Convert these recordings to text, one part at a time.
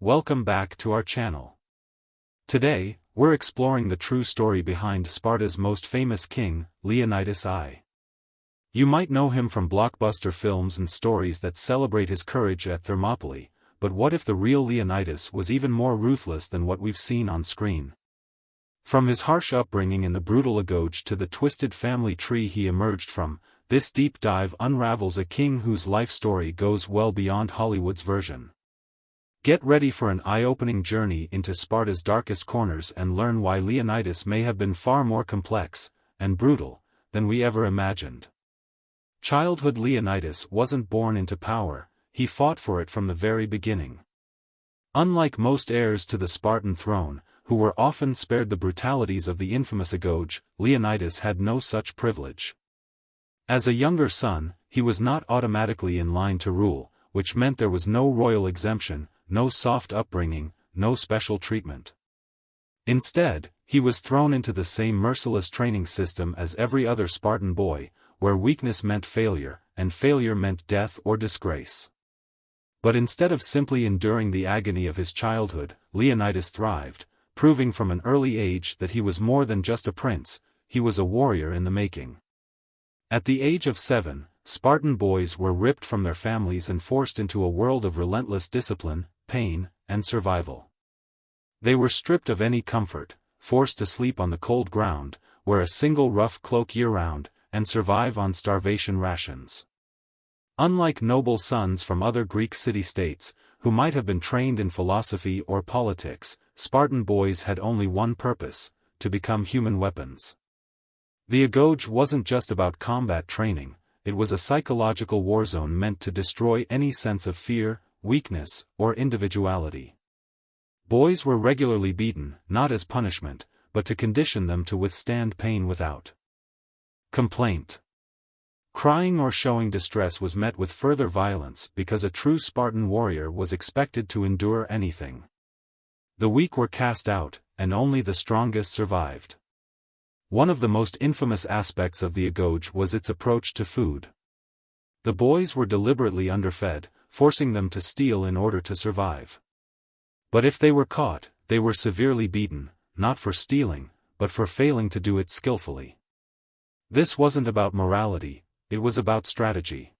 welcome back to our channel. Today, we're exploring the true story behind Sparta's most famous king, Leonidas I. You might know him from blockbuster films and stories that celebrate his courage at Thermopylae, but what if the real Leonidas was even more ruthless than what we've seen on screen? From his harsh upbringing in the brutal Agoge to the twisted family tree he emerged from, this deep dive unravels a king whose life story goes well beyond Hollywood's version. Get ready for an eye-opening journey into Sparta's darkest corners and learn why Leonidas may have been far more complex and brutal than we ever imagined. Childhood Leonidas wasn't born into power, he fought for it from the very beginning. Unlike most heirs to the Spartan throne, who were often spared the brutalities of the infamous Agoge, Leonidas had no such privilege. As a younger son, he was not automatically in line to rule, which meant there was no royal exemption, no soft upbringing, no special treatment. Instead, he was thrown into the same merciless training system as every other Spartan boy, where weakness meant failure, and failure meant death or disgrace. But instead of simply enduring the agony of his childhood, Leonidas thrived, proving from an early age that he was more than just a prince, he was a warrior in the making. At the age of 7, Spartan boys were ripped from their families and forced into a world of relentless discipline, pain, and survival. They were stripped of any comfort, forced to sleep on the cold ground, wear a single rough cloak year-round, and survive on starvation rations. Unlike noble sons from other Greek city-states, who might have been trained in philosophy or politics, Spartan boys had only one purpose: to become human weapons. The Agoge wasn't just about combat training, it was a psychological war zone meant to destroy any sense of fear, weakness, or individuality. Boys were regularly beaten, not as punishment, but to condition them to withstand pain without complaint. Crying or showing distress was met with further violence because a true Spartan warrior was expected to endure anything. The weak were cast out, and only the strongest survived. One of the most infamous aspects of the Agoge was its approach to food. The boys were deliberately underfed, forcing them to steal in order to survive. But if they were caught, they were severely beaten, not for stealing, but for failing to do it skillfully. This wasn't about morality, it was about strategy.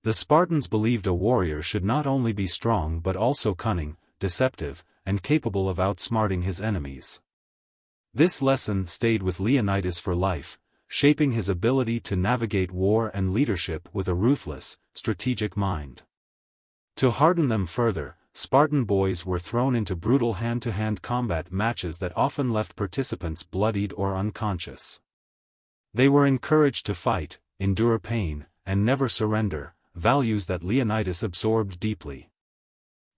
The Spartans believed a warrior should not only be strong but also cunning, deceptive, and capable of outsmarting his enemies. This lesson stayed with Leonidas for life, shaping his ability to navigate war and leadership with a ruthless, strategic mind. To harden them further, Spartan boys were thrown into brutal hand-to-hand combat matches that often left participants bloodied or unconscious. They were encouraged to fight, endure pain, and never surrender, values that Leonidas absorbed deeply.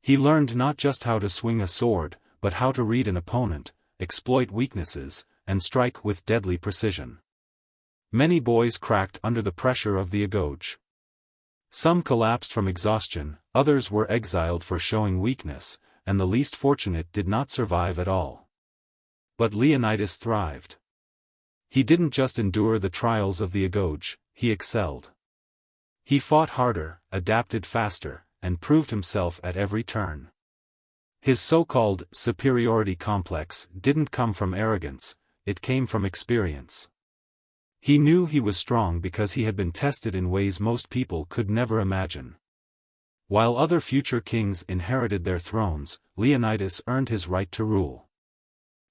He learned not just how to swing a sword, but how to read an opponent, exploit weaknesses, and strike with deadly precision. Many boys cracked under the pressure of the Agoge. Some collapsed from exhaustion, others were exiled for showing weakness, and the least fortunate did not survive at all. But Leonidas thrived. He didn't just endure the trials of the Agoge, he excelled. He fought harder, adapted faster, and proved himself at every turn. His so-called superiority complex didn't come from arrogance, it came from experience. He knew he was strong because he had been tested in ways most people could never imagine. While other future kings inherited their thrones, Leonidas earned his right to rule.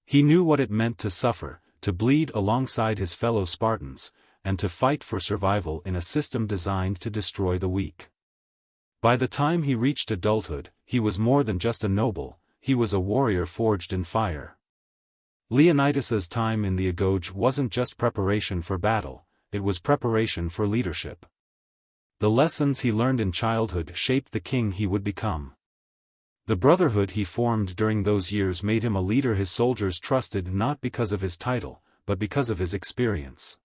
He knew what it meant to suffer, to bleed alongside his fellow Spartans, and to fight for survival in a system designed to destroy the weak. By the time he reached adulthood, he was more than just a noble, he was a warrior forged in fire. Leonidas's time in the Agoge wasn't just preparation for battle, it was preparation for leadership. The lessons he learned in childhood shaped the king he would become. The brotherhood he formed during those years made him a leader his soldiers trusted not because of his title, but because of his experience.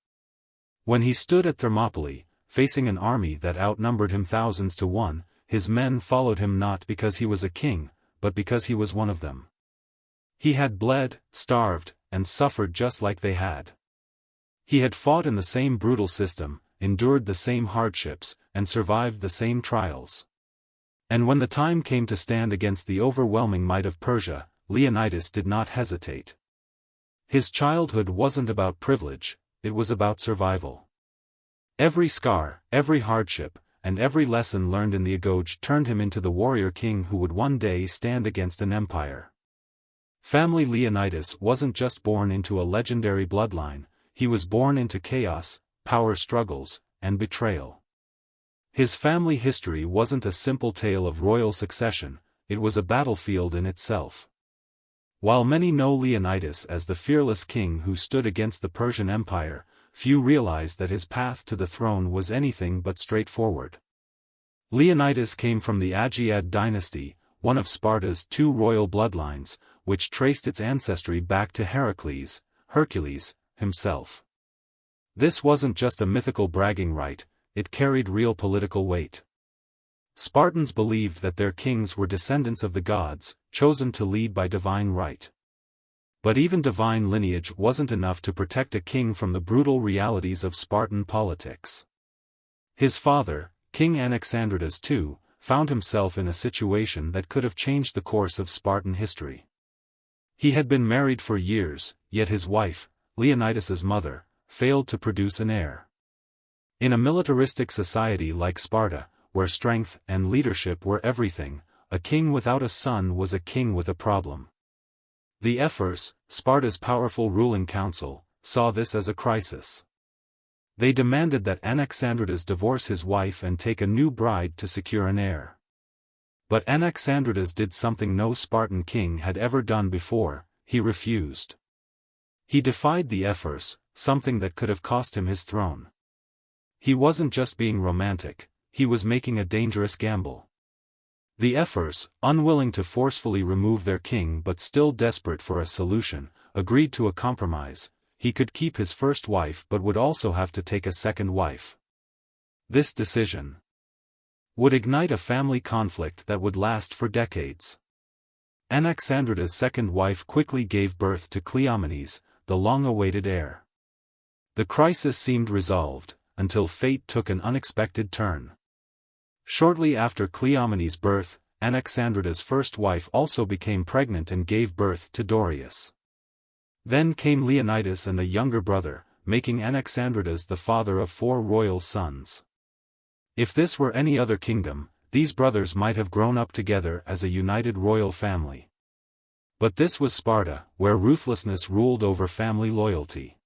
When he stood at Thermopylae, facing an army that outnumbered him thousands to one, his men followed him not because he was a king, but because he was one of them. He had bled, starved, and suffered just like they had. He had fought in the same brutal system, endured the same hardships, and survived the same trials. And when the time came to stand against the overwhelming might of Persia, Leonidas did not hesitate. His childhood wasn't about privilege, it was about survival. Every scar, every hardship, and every lesson learned in the Agoge turned him into the warrior king who would one day stand against an empire. Family Leonidas wasn't just born into a legendary bloodline, he was born into chaos, power struggles, and betrayal. His family history wasn't a simple tale of royal succession, it was a battlefield in itself. While many know Leonidas as the fearless king who stood against the Persian Empire, few realized that his path to the throne was anything but straightforward. Leonidas came from the Agead dynasty, one of Sparta's two royal bloodlines, which traced its ancestry back to Hercules, himself. This wasn't just a mythical bragging right, it carried real political weight. Spartans believed that their kings were descendants of the gods, chosen to lead by divine right. But even divine lineage wasn't enough to protect a king from the brutal realities of Spartan politics. His father, King Anaxandridas II, found himself in a situation that could have changed the course of Spartan history. He had been married for years, yet his wife, Leonidas's mother, failed to produce an heir. In a militaristic society like Sparta, where strength and leadership were everything, a king without a son was a king with a problem. The Ephors, Sparta's powerful ruling council, saw this as a crisis. They demanded that Anaxandridas divorce his wife and take a new bride to secure an heir. But Anaxandridas did something no Spartan king had ever done before, he refused. He defied the Ephors, something that could have cost him his throne. He wasn't just being romantic, he was making a dangerous gamble. The Ephors, unwilling to forcefully remove their king but still desperate for a solution, agreed to a compromise. He could keep his first wife but would also have to take a second wife. This decision would ignite a family conflict that would last for decades. Anaxandridas' second wife quickly gave birth to Cleomenes, the long-awaited heir. The crisis seemed resolved, until fate took an unexpected turn. Shortly after Cleomenes' birth, Anaxandridas' first wife also became pregnant and gave birth to Dorius. Then came Leonidas and a younger brother, making Anaxandridas the father of 4 royal sons. If this were any other kingdom, these brothers might have grown up together as a united royal family. But this was Sparta, where ruthlessness ruled over family loyalty.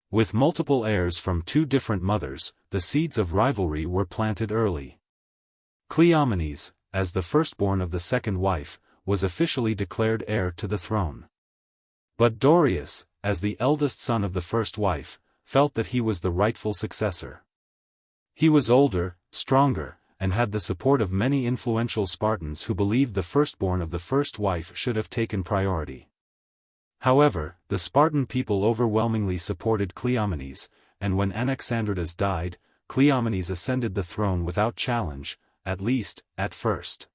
With multiple heirs from 2 different mothers, the seeds of rivalry were planted early. Cleomenes, as the firstborn of the second wife, was officially declared heir to the throne. But Dorius, as the eldest son of the first wife, felt that he was the rightful successor. He was older, stronger, and had the support of many influential Spartans who believed the firstborn of the first wife should have taken priority. However, the Spartan people overwhelmingly supported Cleomenes, and when Anaxandridas died, Cleomenes ascended the throne without challenge, at least, at first.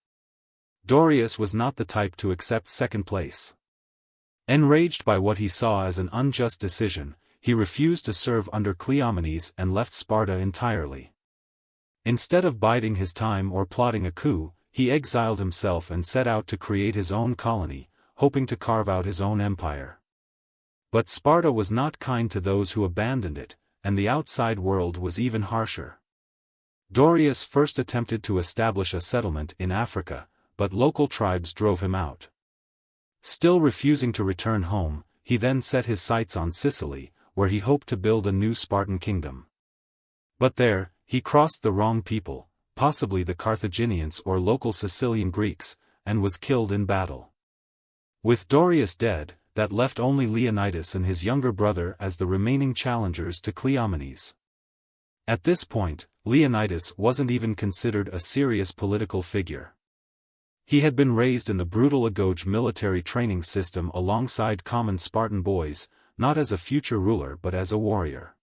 Dorius was not the type to accept second place. Enraged by what he saw as an unjust decision, he refused to serve under Cleomenes and left Sparta entirely. Instead of biding his time or plotting a coup, he exiled himself and set out to create his own colony, hoping to carve out his own empire. But Sparta was not kind to those who abandoned it, and the outside world was even harsher. Dorius first attempted to establish a settlement in Africa, but local tribes drove him out. Still refusing to return home, he then set his sights on Sicily, where he hoped to build a new Spartan kingdom. But there, he crossed the wrong people, possibly the Carthaginians or local Sicilian Greeks, and was killed in battle. With Dorius dead, that left only Leonidas and his younger brother as the remaining challengers to Cleomenes. At this point, Leonidas wasn't even considered a serious political figure. He had been raised in the brutal Agoge military training system alongside common Spartan boys, not as a future ruler but as a warrior.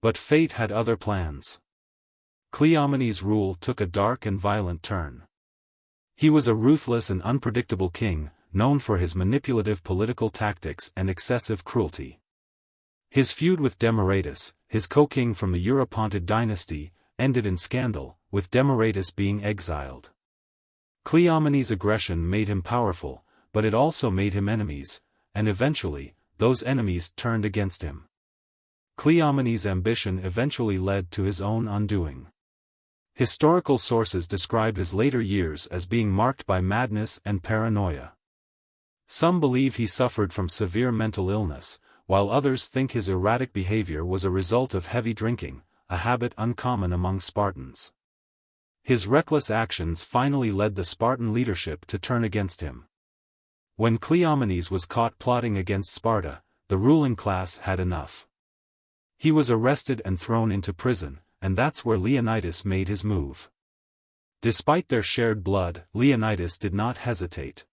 But fate had other plans. Cleomenes' rule took a dark and violent turn. He was a ruthless and unpredictable king, known for his manipulative political tactics and excessive cruelty. His feud with Demaratus, his co-king from the Eurypontid dynasty, ended in scandal, with Demaratus being exiled. Cleomenes' aggression made him powerful, but it also made him enemies, and eventually, those enemies turned against him. Cleomenes' ambition eventually led to his own undoing. Historical sources describe his later years as being marked by madness and paranoia. Some believe he suffered from severe mental illness, while others think his erratic behavior was a result of heavy drinking, a habit uncommon among Spartans. His reckless actions finally led the Spartan leadership to turn against him. When Cleomenes was caught plotting against Sparta, the ruling class had enough. He was arrested and thrown into prison, and that's where Leonidas made his move. Despite their shared blood, Leonidas did not hesitate.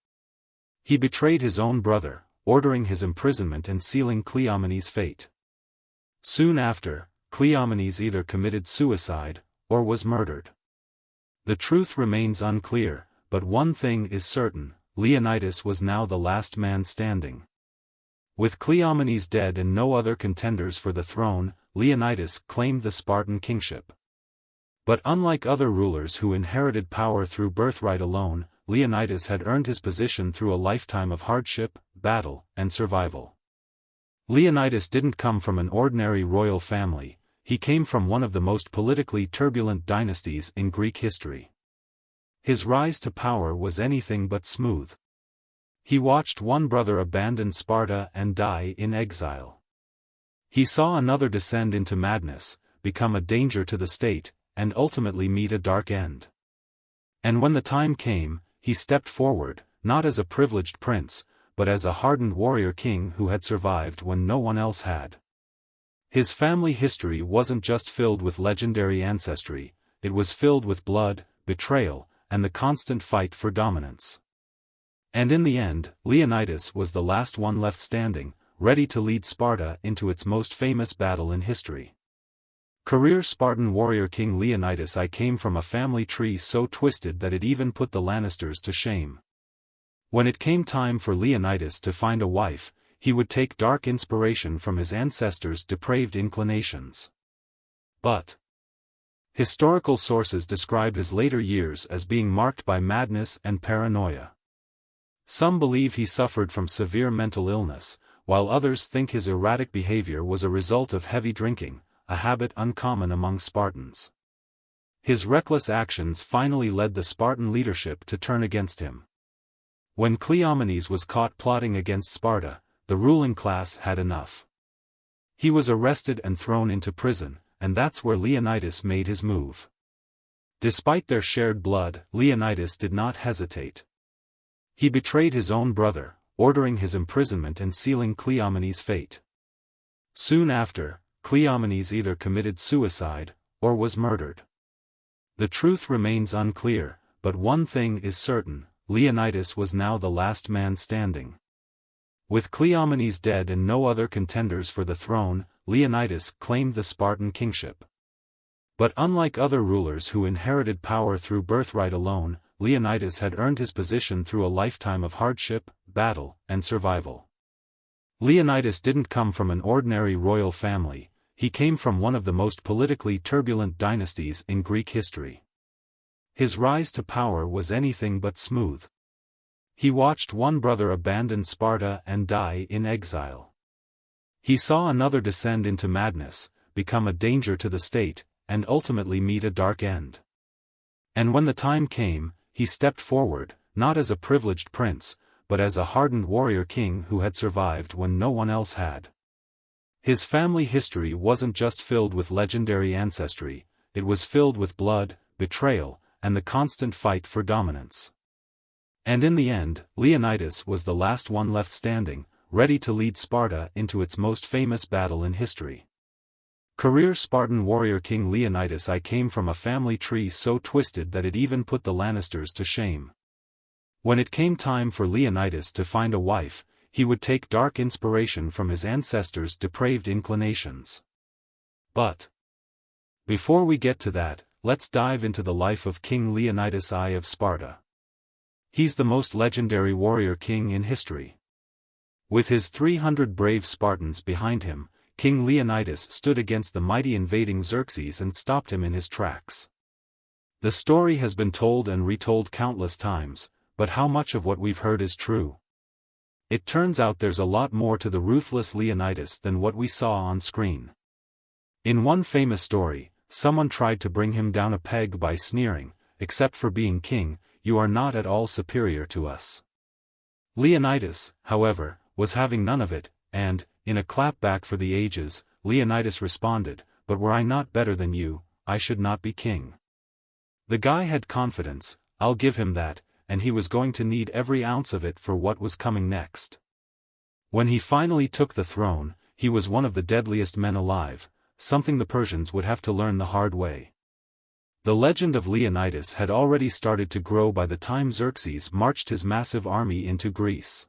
He betrayed his own brother, ordering his imprisonment and sealing Cleomenes' fate. Soon after, Cleomenes either committed suicide, or was murdered. The truth remains unclear, but one thing is certain: Leonidas was now the last man standing. With Cleomenes dead and no other contenders for the throne, Leonidas claimed the Spartan kingship. But unlike other rulers who inherited power through birthright alone, Leonidas had earned his position through a lifetime of hardship, battle, and survival. Leonidas didn't come from an ordinary royal family, he came from one of the most politically turbulent dynasties in Greek history. His rise to power was anything but smooth. He watched one brother abandon Sparta and die in exile. He saw another descend into madness, become a danger to the state, and ultimately meet a dark end. And when the time came, he stepped forward, not as a privileged prince, but as a hardened warrior king who had survived when no one else had. His family history wasn't just filled with legendary ancestry, it was filled with blood, betrayal, and the constant fight for dominance. And in the end, Leonidas was the last one left standing, ready to lead Sparta into its most famous battle in history. Career Spartan warrior King Leonidas I came from a family tree so twisted that it even put the Lannisters to shame. When it came time for Leonidas to find a wife, he would take dark inspiration from his ancestors' depraved inclinations. But historical sources describe his later years as being marked by madness and paranoia. Some believe he suffered from severe mental illness, while others think his erratic behavior was a result of heavy drinking, a habit uncommon among Spartans. His reckless actions finally led the Spartan leadership to turn against him. When Cleomenes was caught plotting against Sparta, the ruling class had enough. He was arrested and thrown into prison, and that's where Leonidas made his move. Despite their shared blood, Leonidas did not hesitate. He betrayed his own brother, ordering his imprisonment and sealing Cleomenes' fate. Soon after, Cleomenes either committed suicide, or was murdered. The truth remains unclear, but one thing is certain: Leonidas was now the last man standing. With Cleomenes dead and no other contenders for the throne, Leonidas claimed the Spartan kingship. But unlike other rulers who inherited power through birthright alone, Leonidas had earned his position through a lifetime of hardship, battle, and survival. Leonidas didn't come from an ordinary royal family, he came from one of the most politically turbulent dynasties in Greek history. His rise to power was anything but smooth. He watched one brother abandon Sparta and die in exile. He saw another descend into madness, become a danger to the state, and ultimately meet a dark end. And when the time came, he stepped forward, not as a privileged prince, but as a hardened warrior king who had survived when no one else had. His family history wasn't just filled with legendary ancestry, it was filled with blood, betrayal, and the constant fight for dominance. And in the end, Leonidas was the last one left standing, ready to lead Sparta into its most famous battle in history. Career Spartan warrior King Leonidas I came from a family tree so twisted that it even put the Lannisters to shame. When it came time for Leonidas to find a wife, he would take dark inspiration from his ancestors' depraved inclinations. But before we get to that, let's dive into the life of King Leonidas I of Sparta. He's the most legendary warrior king in history. With his 300 brave Spartans behind him, King Leonidas stood against the mighty invading Xerxes and stopped him in his tracks. The story has been told and retold countless times, but how much of what we've heard is true? It turns out there's a lot more to the ruthless Leonidas than what we saw on screen. In one famous story, someone tried to bring him down a peg by sneering, "Except for being king, you are not at all superior to us." Leonidas, however, was having none of it, and, in a clapback for the ages, Leonidas responded, "But were I not better than you, I should not be king." The guy had confidence, I'll give him that, and he was going to need every ounce of it for what was coming next. When he finally took the throne, he was one of the deadliest men alive, something the Persians would have to learn the hard way. The legend of Leonidas had already started to grow by the time Xerxes marched his massive army into Greece.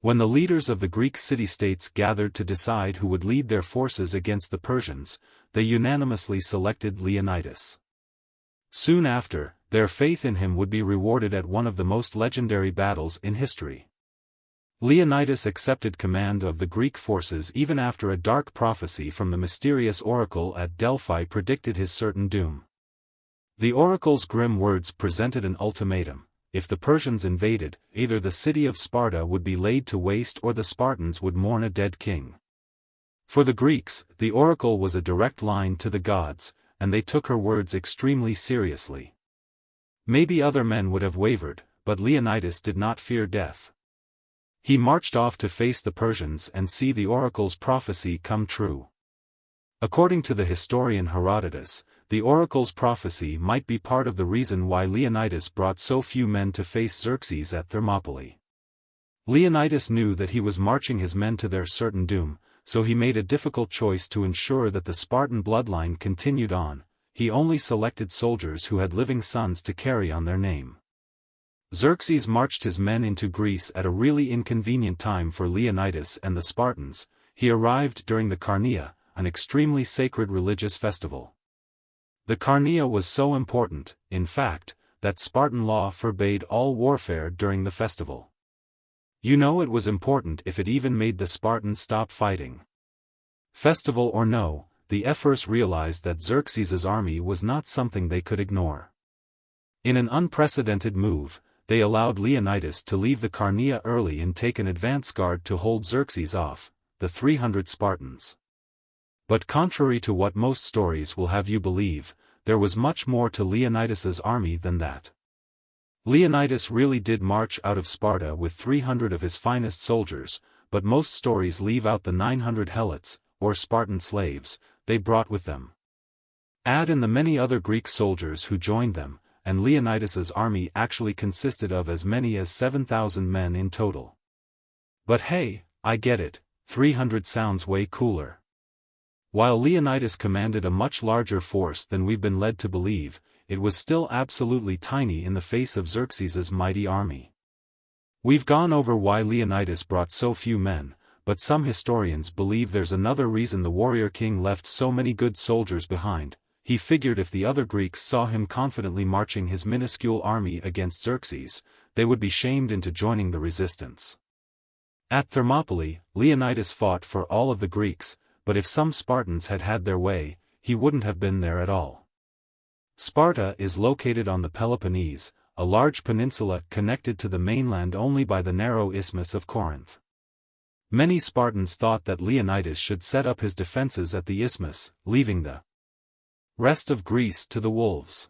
When the leaders of the Greek city-states gathered to decide who would lead their forces against the Persians, they unanimously selected Leonidas. Soon after, their faith in him would be rewarded at one of the most legendary battles in history. Leonidas accepted command of the Greek forces even after a dark prophecy from the mysterious oracle at Delphi predicted his certain doom. The oracle's grim words presented an ultimatum: if the Persians invaded, either the city of Sparta would be laid to waste or the Spartans would mourn a dead king. For the Greeks, the oracle was a direct line to the gods, and they took her words extremely seriously. Maybe other men would have wavered, but Leonidas did not fear death. He marched off to face the Persians and see the oracle's prophecy come true. According to the historian Herodotus, the oracle's prophecy might be part of the reason why Leonidas brought so few men to face Xerxes at Thermopylae. Leonidas knew that he was marching his men to their certain doom, so he made a difficult choice to ensure that the Spartan bloodline continued on. He only selected soldiers who had living sons to carry on their name. Xerxes marched his men into Greece at a really inconvenient time for Leonidas and the Spartans. He arrived during the Carnea, an extremely sacred religious festival. The Carnea was so important, in fact, that Spartan law forbade all warfare during the festival. You know, it was important if it even made the Spartans stop fighting. Festival or no, the Ephors realized that Xerxes' army was not something they could ignore. In an unprecedented move, they allowed Leonidas to leave the Carnea early and take an advance guard to hold Xerxes off, the 300 Spartans. But contrary to what most stories will have you believe, there was much more to Leonidas's army than that. Leonidas really did march out of Sparta with 300 of his finest soldiers, but most stories leave out the 900 helots, or Spartan slaves, they brought with them. Add in the many other Greek soldiers who joined them, and Leonidas's army actually consisted of as many as 7,000 men in total. But hey, I get it, 300 sounds way cooler. While Leonidas commanded a much larger force than we've been led to believe, it was still absolutely tiny in the face of Xerxes' mighty army. We've gone over why Leonidas brought so few men, but some historians believe there's another reason the warrior king left so many good soldiers behind. He figured if the other Greeks saw him confidently marching his minuscule army against Xerxes, they would be shamed into joining the resistance. At Thermopylae, Leonidas fought for all of the Greeks, but if some Spartans had had their way, he wouldn't have been there at all. Sparta is located on the Peloponnese, a large peninsula connected to the mainland only by the narrow isthmus of Corinth. Many Spartans thought that Leonidas should set up his defenses at the isthmus, leaving the rest of Greece to the wolves.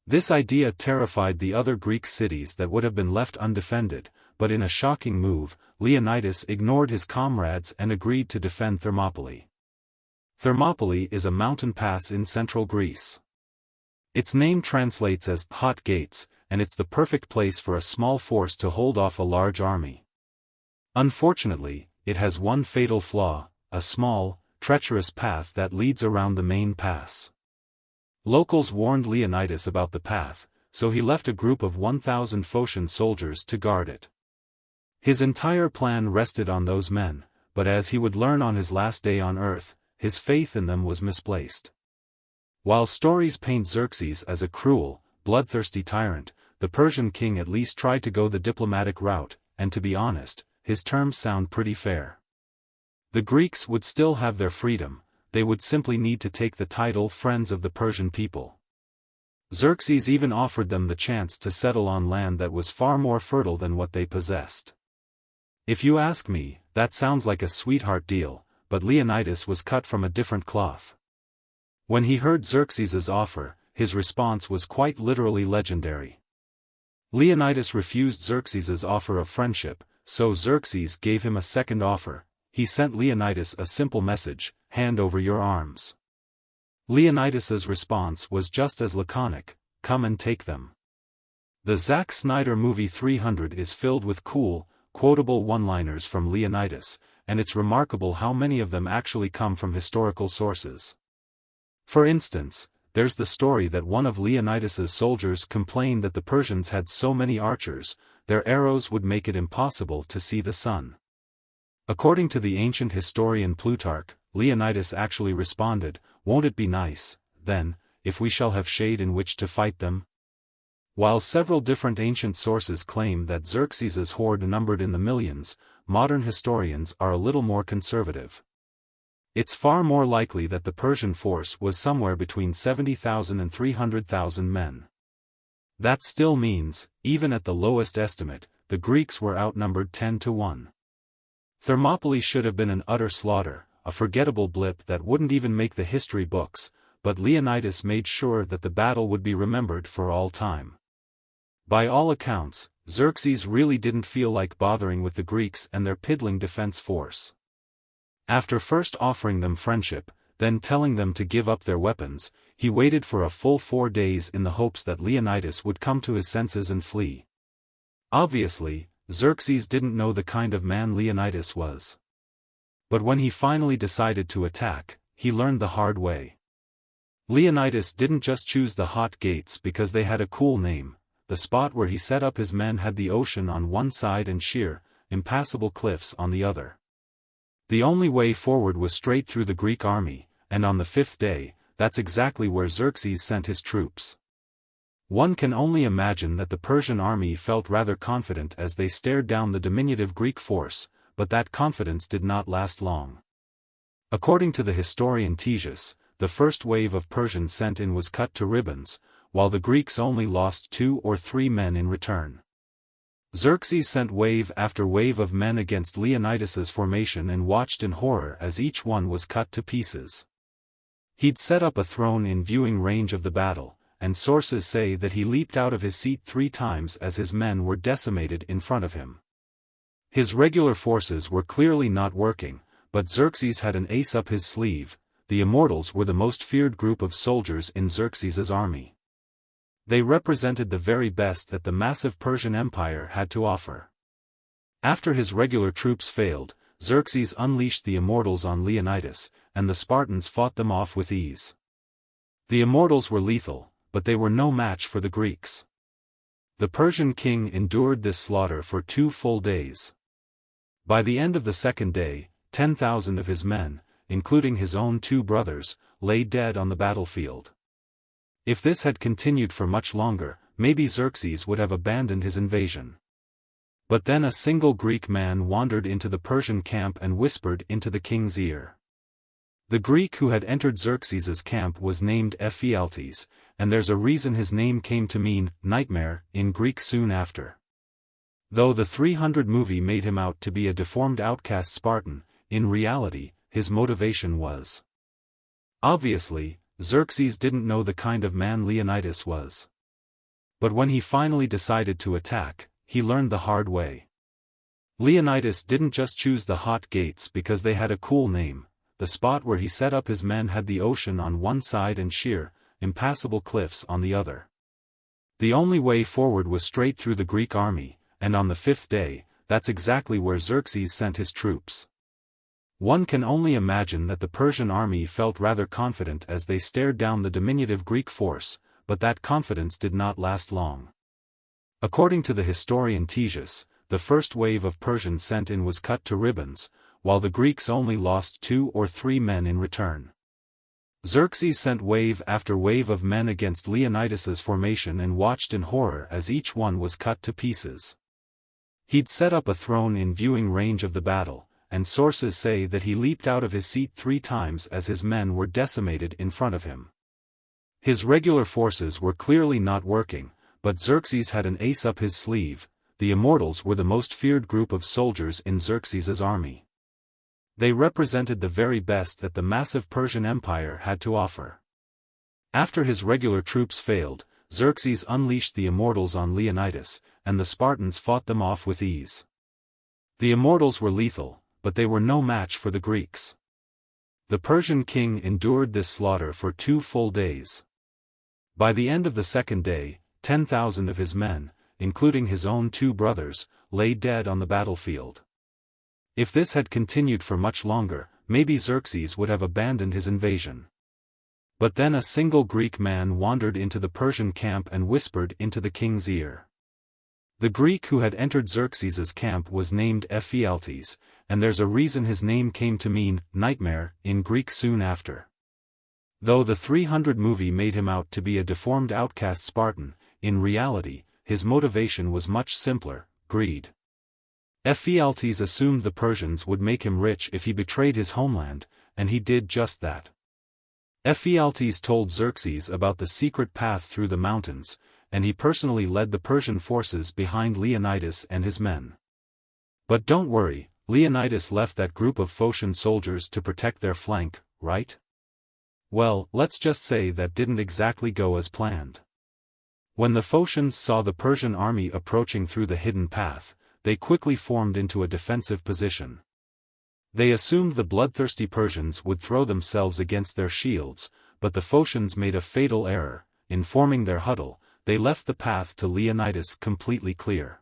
This idea terrified the other Greek cities that would have been left undefended, but in a shocking move, Leonidas ignored his comrades and agreed to defend Thermopylae. Thermopylae is a mountain pass in central Greece. Its name translates as hot gates, and it's the perfect place for a small force to hold off a large army. Unfortunately, it has one fatal flaw: a small, treacherous path that leads around the main pass. Locals warned Leonidas about the path, so he left a group of 1,000 Phocian soldiers to guard it. His entire plan rested on those men, but as he would learn on his last day on earth, his faith in them was misplaced. While stories paint Xerxes as a cruel, bloodthirsty tyrant, the Persian king at least tried to go the diplomatic route, and to be honest, his terms sound pretty fair. The Greeks would still have their freedom, they would simply need to take the title friends of the Persian people. Xerxes even offered them the chance to settle on land that was far more fertile than what they possessed. If you ask me, that sounds like a sweetheart deal, but Leonidas was cut from a different cloth. When he heard Xerxes's offer, his response was quite literally legendary. Leonidas refused Xerxes's offer of friendship, so Xerxes gave him a second offer. He sent Leonidas a simple message: hand over your arms. Leonidas's response was just as laconic: come and take them. The Zack Snyder movie 300 is filled with cool, quotable one-liners from Leonidas, and it's remarkable how many of them actually come from historical sources. For instance, there's the story that one of Leonidas's soldiers complained that the Persians had so many archers, their arrows would make it impossible to see the sun. According to the ancient historian Plutarch, Leonidas actually responded, "Won't it be nice, then, if we shall have shade in which to fight them?" While several different ancient sources claim that Xerxes's horde numbered in the millions, modern historians are a little more conservative. It's far more likely that the Persian force was somewhere between 70,000 and 300,000 men. That still means, even at the lowest estimate, the Greeks were outnumbered 10-1. Thermopylae should have been an utter slaughter, a forgettable blip that wouldn't even make the history books, but Leonidas made sure that the battle would be remembered for all time. By all accounts, Xerxes really didn't feel like bothering with the Greeks and their piddling defense force. After first offering them friendship, then telling them to give up their weapons, he waited for a full 4 days in the hopes that Leonidas would come to his senses and flee. Obviously, Xerxes didn't know the kind of man Leonidas was. But when he finally decided to attack, he learned the hard way. Leonidas didn't just choose the hot gates because they had a cool name. The spot where he set up his men had the ocean on one side and sheer, impassable cliffs on the other. The only way forward was straight through the Greek army, and on the 5th day, that's exactly where Xerxes sent his troops. One can only imagine that the Persian army felt rather confident as they stared down the diminutive Greek force, but that confidence did not last long. According to the historian Ctesias, the first wave of Persians sent in was cut to ribbons, while the Greeks only lost 2 or 3 men in return. Xerxes sent wave after wave of men against Leonidas's formation and watched in horror as each one was cut to pieces. He'd set up a throne in viewing range of the battle, and sources say that he leaped out of his seat 3 times as his men were decimated in front of him. His regular forces were clearly not working, but Xerxes had an ace up his sleeve. The Immortals were the most feared group of soldiers in Xerxes's army. They represented the very best that the massive Persian Empire had to offer. After his regular troops failed, Xerxes unleashed the Immortals on Leonidas, and the Spartans fought them off with ease. The Immortals were lethal, but they were no match for the Greeks. The Persian king endured this slaughter for 2 full days. By the end of the 2nd day, 10,000 of his men, including his own 2 brothers, lay dead on the battlefield. If this had continued for much longer, maybe Xerxes would have abandoned his invasion. But then a single Greek man wandered into the Persian camp and whispered into the king's ear. The Greek who had entered Xerxes's camp was named Ephialtes, and there's a reason his name came to mean nightmare in Greek soon after. Though the 300 movie made him out to be a deformed outcast Spartan, in reality, his motivation was. Obviously, Xerxes didn't know the kind of man Leonidas was. But when he finally decided to attack, he learned the hard way. Leonidas didn't just choose the hot gates because they had a cool name. The spot where he set up his men had the ocean on one side and sheer, impassable cliffs on the other. The only way forward was straight through the Greek army, and on the 5th day, that's exactly where Xerxes sent his troops. One can only imagine that the Persian army felt rather confident as they stared down the diminutive Greek force, but that confidence did not last long. According to the historian Ctesias, the first wave of Persians sent in was cut to ribbons, while the Greeks only lost 2 or 3 men in return. Xerxes sent wave after wave of men against Leonidas's formation and watched in horror as each one was cut to pieces. He'd set up a throne in viewing range of the battle, and sources say that he leaped out of his seat 3 times as his men were decimated in front of him. His regular forces were clearly not working, but Xerxes had an ace up his sleeve. The immortals were the most feared group of soldiers in Xerxes's army. They represented the very best that the massive Persian Empire had to offer. After his regular troops failed, Xerxes unleashed the immortals on Leonidas, and the Spartans fought them off with ease. The immortals were lethal, but they were no match for the Greeks. The Persian king endured this slaughter for 2 full days. By the end of the second day, 10,000 of his men, including his own 2 brothers, lay dead on the battlefield. If this had continued for much longer, maybe Xerxes would have abandoned his invasion. But then a single Greek man wandered into the Persian camp and whispered into the king's ear. The Greek who had entered Xerxes's camp was named Ephialtes, and there's a reason his name came to mean nightmare in Greek soon after. Though the 300 movie made him out to be a deformed outcast Spartan, in reality, his motivation was much simpler: greed. Ephialtes assumed the Persians would make him rich if he betrayed his homeland, and he did just that. Ephialtes told Xerxes about the secret path through the mountains, and he personally led the Persian forces behind Leonidas and his men. But don't worry, Leonidas left that group of Phocian soldiers to protect their flank, right? Well, let's just say that didn't exactly go as planned. When the Phocians saw the Persian army approaching through the hidden path, they quickly formed into a defensive position. They assumed the bloodthirsty Persians would throw themselves against their shields, but the Phocians made a fatal error. In forming their huddle, they left the path to Leonidas completely clear.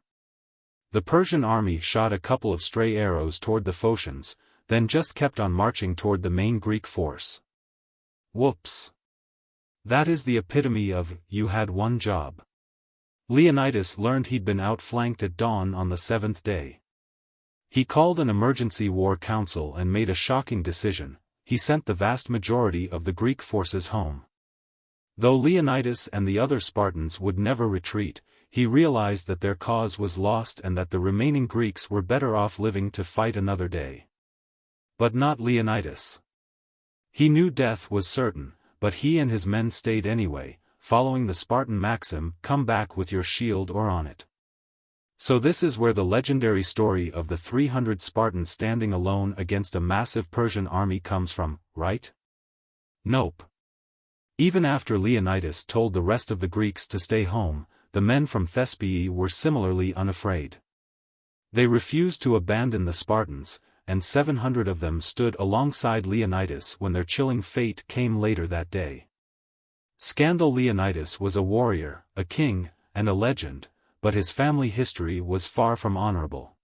The Persian army shot a couple of stray arrows toward the Phocians, then just kept on marching toward the main Greek force. Whoops! That is the epitome of, you had one job. Leonidas learned he'd been outflanked at dawn on the 7th day. He called an emergency war council and made a shocking decision: he sent the vast majority of the Greek forces home. Though Leonidas and the other Spartans would never retreat, he realized that their cause was lost and that the remaining Greeks were better off living to fight another day. But not Leonidas. He knew death was certain, but he and his men stayed anyway, following the Spartan maxim, "Come back with your shield or on it." So this is where the legendary story of the 300 Spartans standing alone against a massive Persian army comes from, right? Nope. Even after Leonidas told the rest of the Greeks to stay home, the men from Thespii were similarly unafraid. They refused to abandon the Spartans, and 700 of them stood alongside Leonidas when their chilling fate came later that day. Scandal: Leonidas was a warrior, a king, and a legend, but his family history was far from honorable.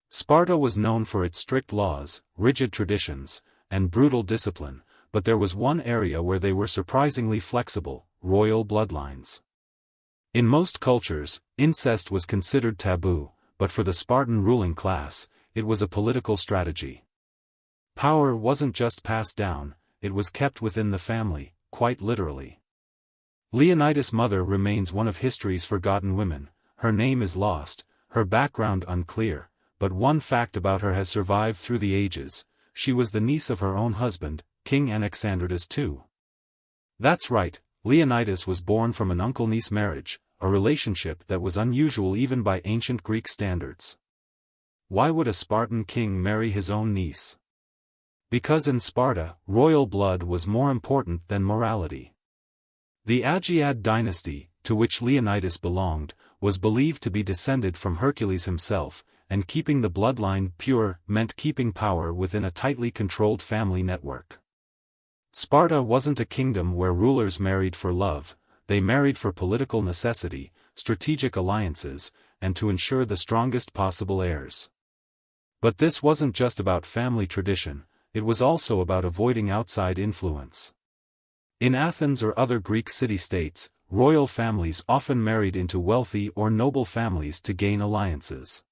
Sparta was known for its strict laws, rigid traditions, and brutal discipline, but there was one area where they were surprisingly flexible: royal bloodlines. In most cultures, incest was considered taboo, but for the Spartan ruling class, it was a political strategy. Power wasn't just passed down, it was kept within the family, quite literally. Leonidas' mother remains one of history's forgotten women. Her name is lost, her background unclear, but one fact about her has survived through the ages: she was the niece of her own husband, King Anaxandridas II. That's right, Leonidas was born from an uncle-niece marriage, a relationship that was unusual even by ancient Greek standards. Why would a Spartan king marry his own niece? Because in Sparta, royal blood was more important than morality. The Agead dynasty, to which Leonidas belonged, was believed to be descended from Hercules himself, and keeping the bloodline pure meant keeping power within a tightly controlled family network. Sparta wasn't a kingdom where rulers married for love, they married for political necessity, strategic alliances, and to ensure the strongest possible heirs. But this wasn't just about family tradition, it was also about avoiding outside influence. In Athens or other Greek city-states, royal families often married into wealthy or noble families to gain alliances.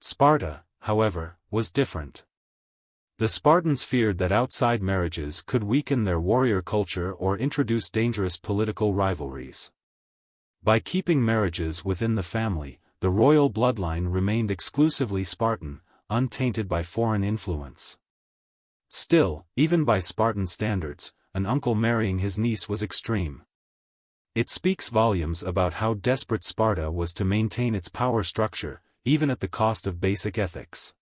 Sparta, however, was different. The Spartans feared that outside marriages could weaken their warrior culture or introduce dangerous political rivalries. By keeping marriages within the family, the royal bloodline remained exclusively Spartan, untainted by foreign influence. Still, even by Spartan standards, an uncle marrying his niece was extreme. It speaks volumes about how desperate Sparta was to maintain its power structure, even at the cost of basic ethics.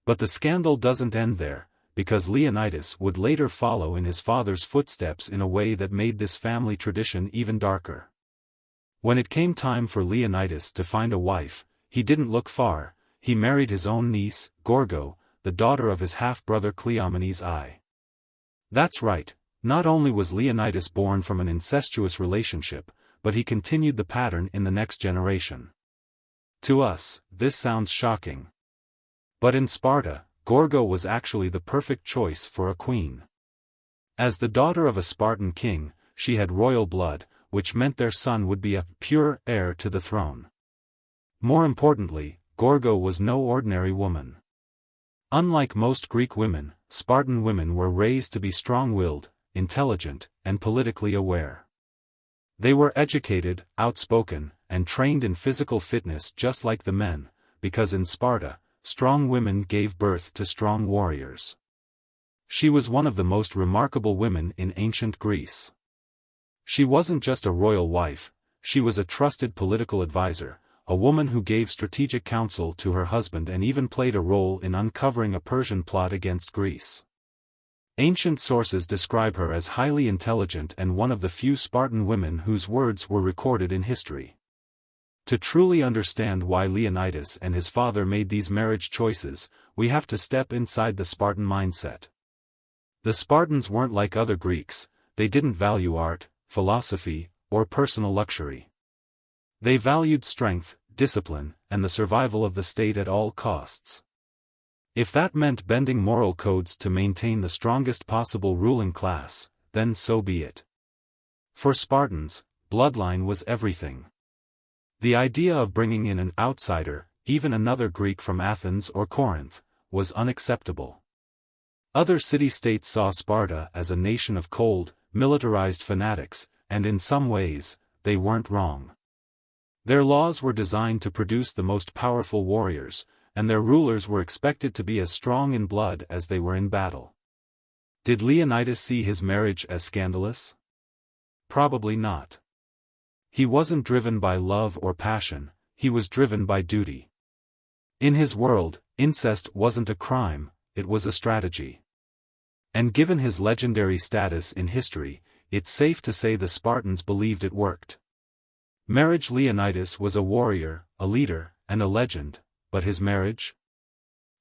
But the scandal doesn't end there, because Leonidas would later follow in his father's footsteps in a way that made this family tradition even darker. When it came time for Leonidas to find a wife, he didn't look far. He married his own niece, Gorgo, the daughter of his half-brother Leonidas I. That's right, not only was Leonidas born from an incestuous relationship, but he continued the pattern in the next generation. To us, this sounds shocking. But in Sparta, Gorgo was actually the perfect choice for a queen. As the daughter of a Spartan king, she had royal blood, which meant their son would be a pure heir to the throne. More importantly, Gorgo was no ordinary woman. Unlike most Greek women, Spartan women were raised to be strong-willed, intelligent, and politically aware. They were educated, outspoken, and trained in physical fitness just like the men, because in Sparta, strong women gave birth to strong warriors. She was one of the most remarkable women in ancient Greece. She wasn't just a royal wife, she was a trusted political advisor, a woman who gave strategic counsel to her husband and even played a role in uncovering a Persian plot against Greece. Ancient sources describe her as highly intelligent and one of the few Spartan women whose words were recorded in history. To truly understand why Leonidas and his father made these marriage choices, we have to step inside the Spartan mindset. The Spartans weren't like other Greeks, they didn't value art, philosophy, or personal luxury. They valued strength, discipline, and the survival of the state at all costs. If that meant bending moral codes to maintain the strongest possible ruling class, then so be it. For Spartans, bloodline was everything. The idea of bringing in an outsider, even another Greek from Athens or Corinth, was unacceptable. Other city-states saw Sparta as a nation of cold, militarized fanatics, and in some ways, they weren't wrong. Their laws were designed to produce the most powerful warriors, and their rulers were expected to be as strong in blood as they were in battle. Did Leonidas see his marriage as scandalous? Probably not. He wasn't driven by love or passion, he was driven by duty. In his world, incest wasn't a crime, it was a strategy. And given his legendary status in history, it's safe to say the Spartans believed it worked. Marriage: Leonidas was a warrior, a leader, and a legend, but his marriage?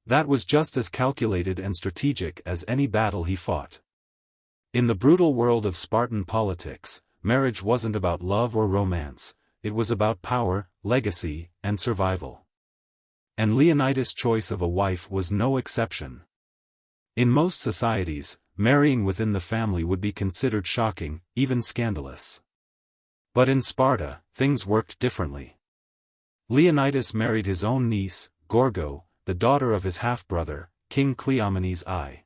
That was just as calculated and strategic as any battle he fought. In the brutal world of Spartan politics, marriage wasn't about love or romance, it was about power, legacy, and survival. And Leonidas' choice of a wife was no exception. In most societies, marrying within the family would be considered shocking, even scandalous. But in Sparta, things worked differently. Leonidas married his own niece, Gorgo, the daughter of his half-brother, King Leonidas I.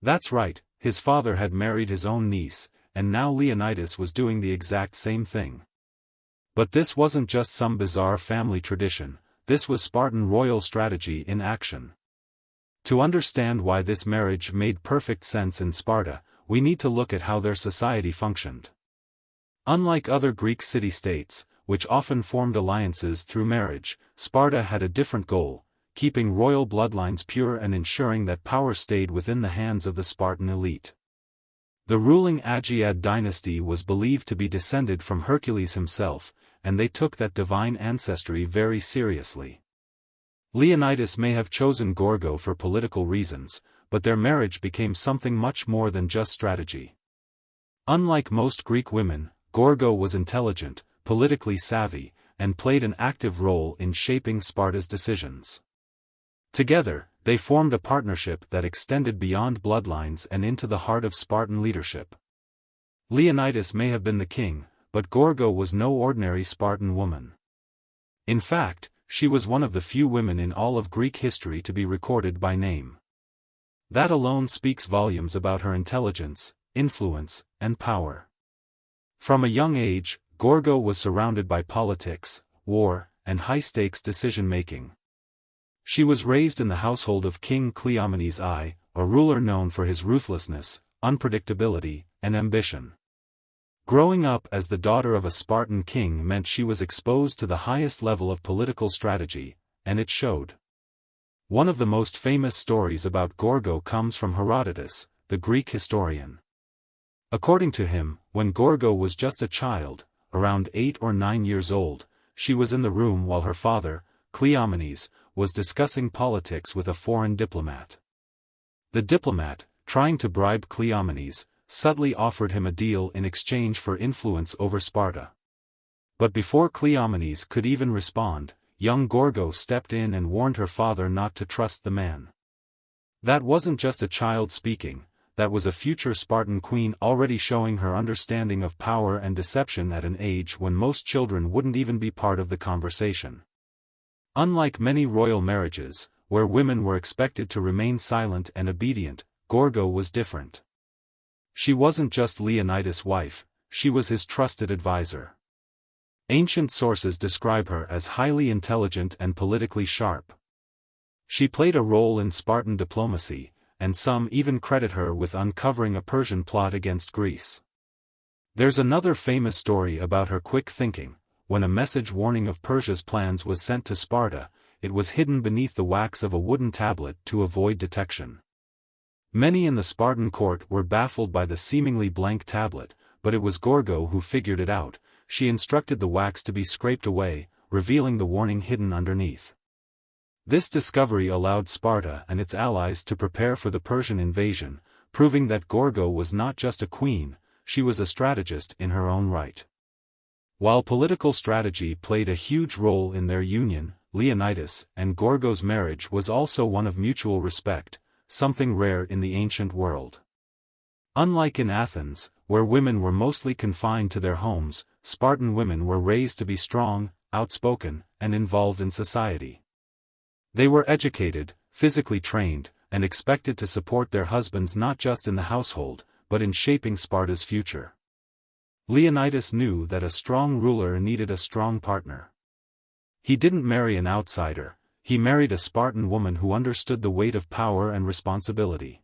That's right, his father had married his own niece, and now Leonidas was doing the exact same thing. But this wasn't just some bizarre family tradition, this was Spartan royal strategy in action. To understand why this marriage made perfect sense in Sparta, we need to look at how their society functioned. Unlike other Greek city-states, which often formed alliances through marriage, Sparta had a different goal: keeping royal bloodlines pure and ensuring that power stayed within the hands of the Spartan elite. The ruling Agead dynasty was believed to be descended from Hercules himself, and they took that divine ancestry very seriously. Leonidas may have chosen Gorgo for political reasons, but their marriage became something much more than just strategy. Unlike most Greek women, Gorgo was intelligent, politically savvy, and played an active role in shaping Sparta's decisions. Together, they formed a partnership that extended beyond bloodlines and into the heart of Spartan leadership. Leonidas may have been the king, but Gorgo was no ordinary Spartan woman. In fact, she was one of the few women in all of Greek history to be recorded by name. That alone speaks volumes about her intelligence, influence, and power. From a young age, Gorgo was surrounded by politics, war, and high-stakes decision-making. She was raised in the household of King Leonidas I, a ruler known for his ruthlessness, unpredictability, and ambition. Growing up as the daughter of a Spartan king meant she was exposed to the highest level of political strategy, and it showed. One of the most famous stories about Gorgo comes from Herodotus, the Greek historian. According to him, when Gorgo was just a child, around 8 or 9 years old, she was in the room while her father, Cleomenes, was discussing politics with a foreign diplomat. The diplomat, trying to bribe Cleomenes, subtly offered him a deal in exchange for influence over Sparta. But before Cleomenes could even respond, young Gorgo stepped in and warned her father not to trust the man. That wasn't just a child speaking, that was a future Spartan queen already showing her understanding of power and deception at an age when most children wouldn't even be part of the conversation. Unlike many royal marriages, where women were expected to remain silent and obedient, Gorgo was different. She wasn't just Leonidas' wife, she was his trusted advisor. Ancient sources describe her as highly intelligent and politically sharp. She played a role in Spartan diplomacy, and some even credit her with uncovering a Persian plot against Greece. There's another famous story about her quick thinking. When a message warning of Persia's plans was sent to Sparta, it was hidden beneath the wax of a wooden tablet to avoid detection. Many in the Spartan court were baffled by the seemingly blank tablet, but it was Gorgo who figured it out. She instructed the wax to be scraped away, revealing the warning hidden underneath. This discovery allowed Sparta and its allies to prepare for the Persian invasion, proving that Gorgo was not just a queen, she was a strategist in her own right. While political strategy played a huge role in their union, Leonidas and Gorgo's marriage was also one of mutual respect, something rare in the ancient world. Unlike in Athens, where women were mostly confined to their homes, Spartan women were raised to be strong, outspoken, and involved in society. They were educated, physically trained, and expected to support their husbands not just in the household, but in shaping Sparta's future. Leonidas knew that a strong ruler needed a strong partner. He didn't marry an outsider, he married a Spartan woman who understood the weight of power and responsibility.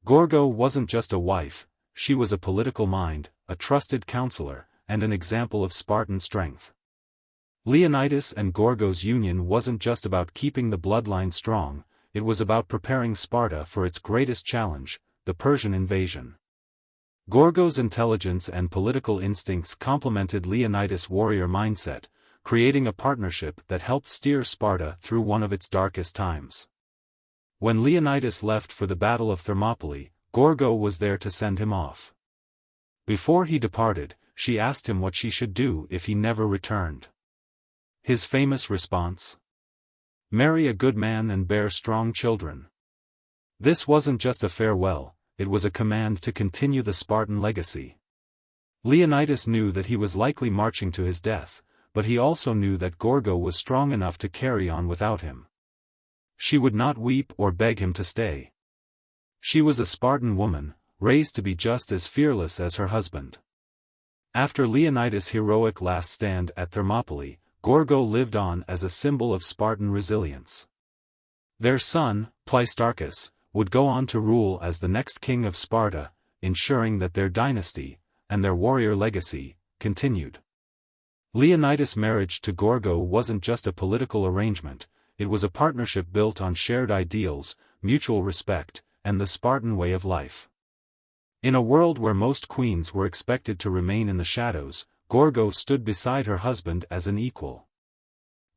Gorgo wasn't just a wife, she was a political mind, a trusted counselor, and an example of Spartan strength. Leonidas and Gorgo's union wasn't just about keeping the bloodline strong, it was about preparing Sparta for its greatest challenge, the Persian invasion. Gorgo's intelligence and political instincts complemented Leonidas' warrior mindset, creating a partnership that helped steer Sparta through one of its darkest times. When Leonidas left for the Battle of Thermopylae, Gorgo was there to send him off. Before he departed, she asked him what she should do if he never returned. His famous response? Marry a good man and bear strong children. This wasn't just a farewell, it was a command to continue the Spartan legacy. Leonidas knew that he was likely marching to his death, but he also knew that Gorgo was strong enough to carry on without him. She would not weep or beg him to stay. She was a Spartan woman, raised to be just as fearless as her husband. After Leonidas' heroic last stand at Thermopylae, Gorgo lived on as a symbol of Spartan resilience. Their son, Pleistarchus, would go on to rule as the next king of Sparta, ensuring that their dynasty, and their warrior legacy, continued. Leonidas' marriage to Gorgo wasn't just a political arrangement, it was a partnership built on shared ideals, mutual respect, and the Spartan way of life. In a world where most queens were expected to remain in the shadows, Gorgo stood beside her husband as an equal.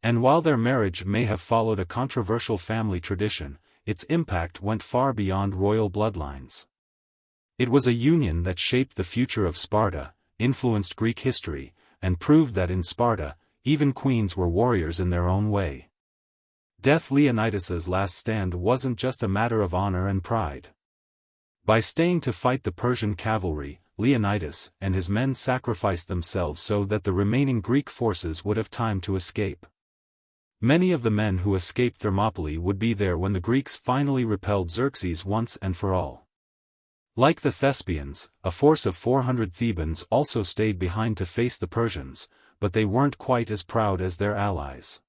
And while their marriage may have followed a controversial family tradition, its impact went far beyond royal bloodlines. It was a union that shaped the future of Sparta, influenced Greek history, and proved that in Sparta, even queens were warriors in their own way. Leonidas's last stand wasn't just a matter of honor and pride. By staying to fight the Persian cavalry, Leonidas and his men sacrificed themselves so that the remaining Greek forces would have time to escape. Many of the men who escaped Thermopylae would be there when the Greeks finally repelled Xerxes once and for all. Like the Thespians, a force of 400 Thebans also stayed behind to face the Persians, but they weren't quite as proud as their allies.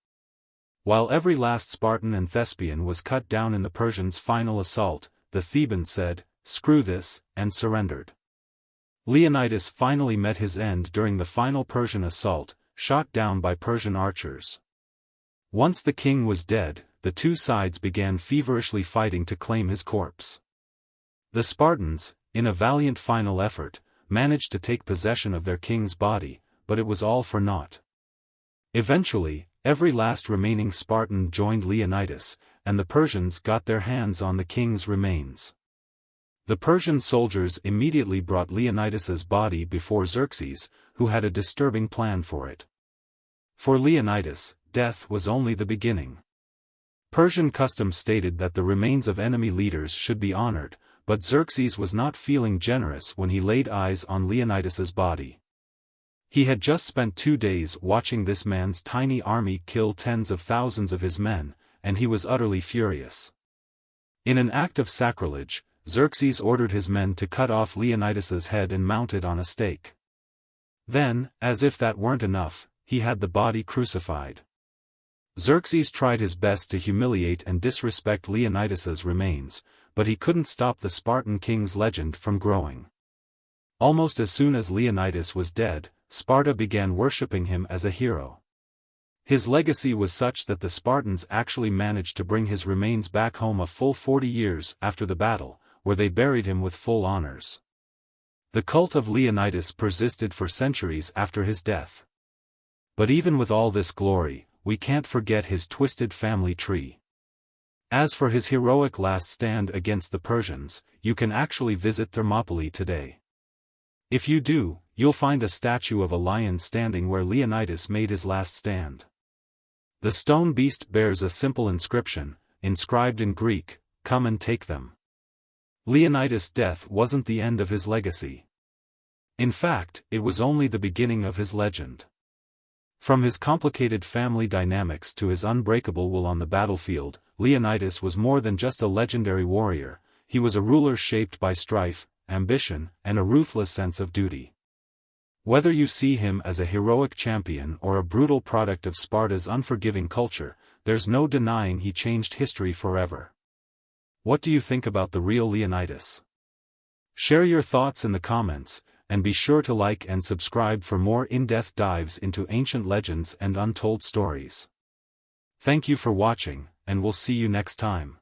While every last Spartan and Thespian was cut down in the Persians' final assault, the Thebans said, "Screw this," and surrendered. Leonidas finally met his end during the final Persian assault, shot down by Persian archers. Once the king was dead, the two sides began feverishly fighting to claim his corpse. The Spartans, in a valiant final effort, managed to take possession of their king's body, but it was all for naught. Eventually, every last remaining Spartan joined Leonidas, and the Persians got their hands on the king's remains. The Persian soldiers immediately brought Leonidas's body before Xerxes, who had a disturbing plan for it. For Leonidas, death was only the beginning. Persian custom stated that the remains of enemy leaders should be honored, but Xerxes was not feeling generous when he laid eyes on Leonidas's body. He had just spent 2 days watching this man's tiny army kill tens of thousands of his men, and he was utterly furious. In an act of sacrilege, Xerxes ordered his men to cut off Leonidas's head and mount it on a stake. Then, as if that weren't enough, he had the body crucified. Xerxes tried his best to humiliate and disrespect Leonidas's remains, but he couldn't stop the Spartan king's legend from growing. Almost as soon as Leonidas was dead, Sparta began worshipping him as a hero. His legacy was such that the Spartans actually managed to bring his remains back home a full 40 years after the battle, where they buried him with full honors. The cult of Leonidas persisted for centuries after his death. But even with all this glory, we can't forget his twisted family tree. As for his heroic last stand against the Persians, you can actually visit Thermopylae today. If you do, you'll find a statue of a lion standing where Leonidas made his last stand. The stone beast bears a simple inscription, inscribed in Greek, "Come and take them." Leonidas' death wasn't the end of his legacy. In fact, it was only the beginning of his legend. From his complicated family dynamics to his unbreakable will on the battlefield, Leonidas was more than just a legendary warrior, he was a ruler shaped by strife, ambition, and a ruthless sense of duty. Whether you see him as a heroic champion or a brutal product of Sparta's unforgiving culture, there's no denying he changed history forever. What do you think about the real Leonidas? Share your thoughts in the comments, and be sure to like and subscribe for more in-depth dives into ancient legends and untold stories. Thank you for watching, and we'll see you next time.